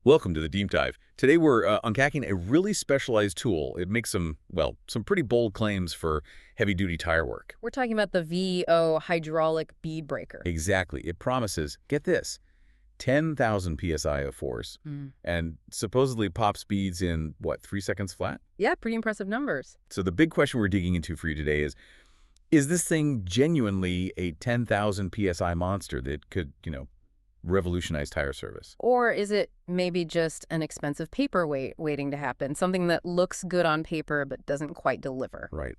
Welcome to the Deep Dive. Today we're unpacking a really specialized tool. It makes some pretty bold claims for heavy-duty tire work. We're talking about the VEVOR Hydraulic Bead Breaker. Exactly. It promises, get this, 10,000 PSI of force and supposedly pops beads in, 3 seconds flat? Yeah, pretty impressive numbers. So the big question we're digging into for you today is this thing genuinely a 10,000 PSI monster that could, revolutionize tire service? Or is it maybe just an expensive paperweight waiting to happen, something that looks good on paper but doesn't quite deliver? Right.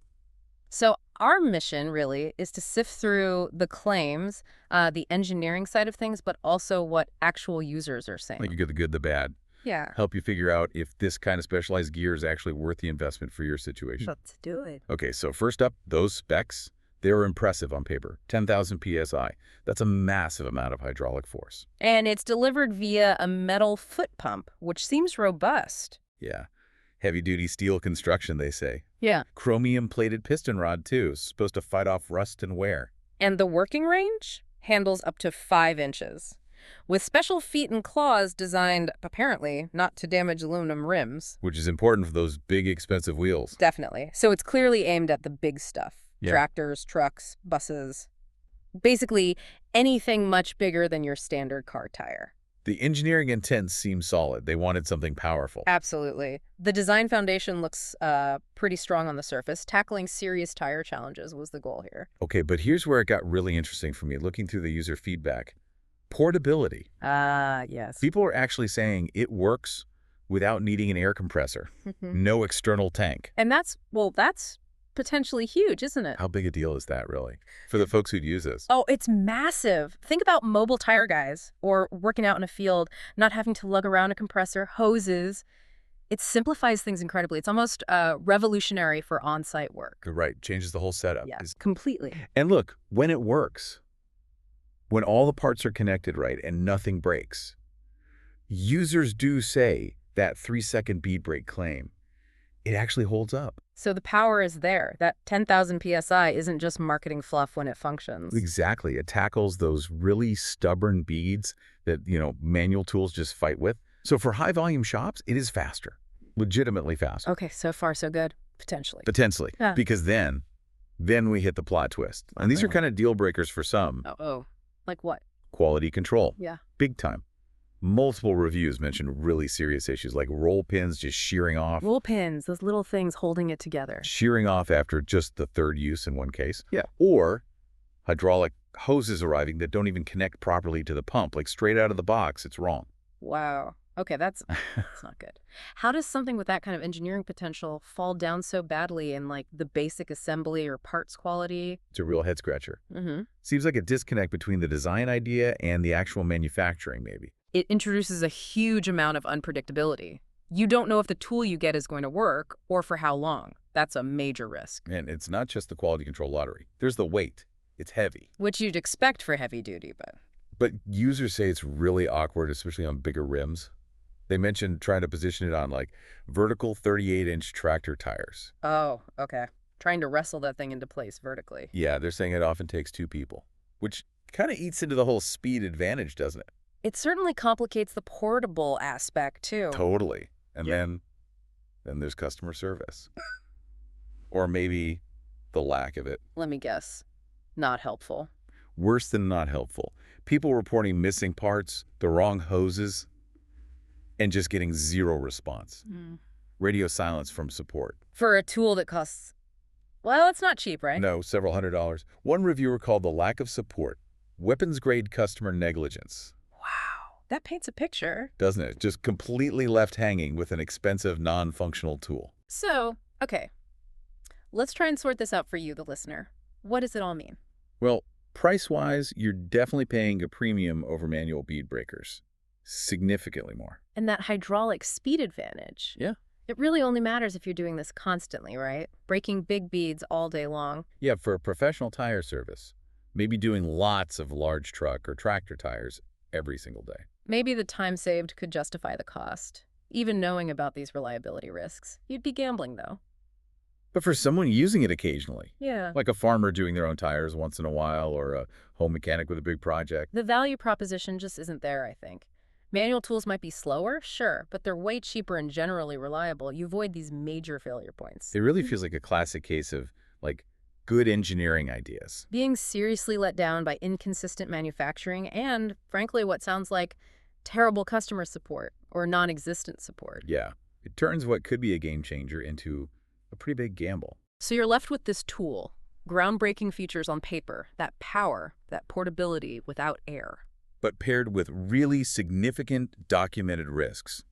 So our mission really is to sift through the claims, the engineering side of things, but also what actual users are saying. Like you get the good, the bad. Yeah. Help you figure out if this kind of specialized gear is actually worth the investment for your situation. Let's do it. Okay, so first up, those specs, they're impressive on paper. 10,000 PSI. That's a massive amount of hydraulic force. And it's delivered via a metal foot pump, which seems robust. Yeah. Heavy-duty steel construction, they say. Yeah. Chromium-plated piston rod, too, supposed to fight off rust and wear. And the working range handles up to 5 inches. With special feet and claws designed, apparently, not to damage aluminum rims. Which is important for those big, expensive wheels. Definitely. So it's clearly aimed at the big stuff. Yeah. Tractors, trucks, buses. Basically, anything much bigger than your standard car tire. The engineering intent seems solid. They wanted something powerful. Absolutely. The design foundation looks pretty strong on the surface. Tackling serious tire challenges was the goal here. Okay, but here's where it got really interesting for me, looking through the user feedback. Portability. Yes. People are actually saying it works without needing an air compressor. No external tank. And that's potentially huge, isn't it? How big a deal is that, really, for the folks who'd use this? Oh, it's massive. Think about mobile tire guys or working out in a field, not having to lug around a compressor, hoses. It simplifies things incredibly. It's almost revolutionary for on-site work. Right. Changes the whole setup. Yes, completely. And look, when it works, when all the parts are connected right and nothing breaks, users do say that 3-second bead break claim. It actually holds up. So the power is there. That 10,000 PSI isn't just marketing fluff when it functions. Exactly. It tackles those really stubborn beads that, manual tools just fight with. So for high-volume shops, it is faster. Legitimately faster. Okay, so far so good. Potentially. Potentially. Yeah. Because then we hit the plot twist. And these are kind of deal breakers for some. Oh. Like what? Quality control. Yeah. Big time. Multiple reviews mention really serious issues like roll pins just shearing off. Roll pins, those little things holding it together. Shearing off after just the third use in one case. Yeah. Or hydraulic hoses arriving that don't even connect properly to the pump. Like straight out of the box, it's wrong. Wow. Okay, that's not good. How does something with that kind of engineering potential fall down so badly in the basic assembly or parts quality? It's a real head scratcher. Mm-hmm. Seems like a disconnect between the design idea and the actual manufacturing, maybe. It introduces a huge amount of unpredictability. You don't know if the tool you get is going to work or for how long. That's a major risk. And it's not just the quality control lottery. There's the weight. It's heavy. Which you'd expect for heavy duty, But users say it's really awkward, especially on bigger rims. They mentioned trying to position it on vertical 38-inch tractor tires. Oh, okay. Trying to wrestle that thing into place vertically. Yeah, they're saying it often takes 2 people, which kind of eats into the whole speed advantage, doesn't it? It certainly complicates the portable aspect, too. Totally. And then there's customer service. Or maybe the lack of it. Let me guess. Not helpful. Worse than not helpful. People reporting missing parts, the wrong hoses, and just getting 0 response. Radio silence from support. For a tool that costs, well, it's not cheap, right? No, several $100s. One reviewer called the lack of support weapons-grade customer negligence. Wow, that paints a picture. Doesn't it? Just completely left hanging with an expensive, non-functional tool. So, okay, let's try and sort this out for you, the listener. What does it all mean? Well, price-wise, you're definitely paying a premium over manual bead breakers. Significantly more. And that hydraulic speed advantage. Yeah. It really only matters if you're doing this constantly, right? Breaking big beads all day long. Yeah, for a professional tire service, maybe doing lots of large truck or tractor tires every single day. Maybe the time saved could justify the cost. Even knowing about these reliability risks. You'd be gambling, though. But for someone using it occasionally, Yeah. like a farmer doing their own tires once in a while or a home mechanic with a big project. The value proposition just isn't there, I think. Manual tools might be slower, sure, but they're way cheaper and generally reliable. You avoid these major failure points. It really feels like a classic case of, like, good engineering ideas. Being seriously let down by inconsistent manufacturing and, frankly, what sounds like terrible customer support or non-existent support. Yeah, it turns what could be a game changer into a pretty big gamble. So you're left with this tool, groundbreaking features on paper, that power, that portability without air. But paired with really significant documented risks,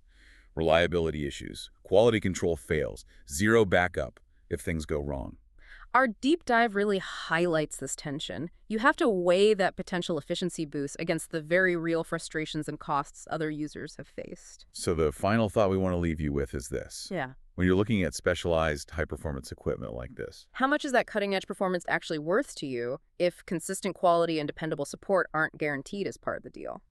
reliability issues, quality control fails, zero backup if things go wrong. Our deep dive really highlights this tension. You have to weigh that potential efficiency boost against the very real frustrations and costs other users have faced. So the final thought we want to leave you with is this. Yeah. When you're looking at specialized high-performance equipment like this, How much is that cutting-edge performance actually worth to you if consistent quality and dependable support aren't guaranteed as part of the deal?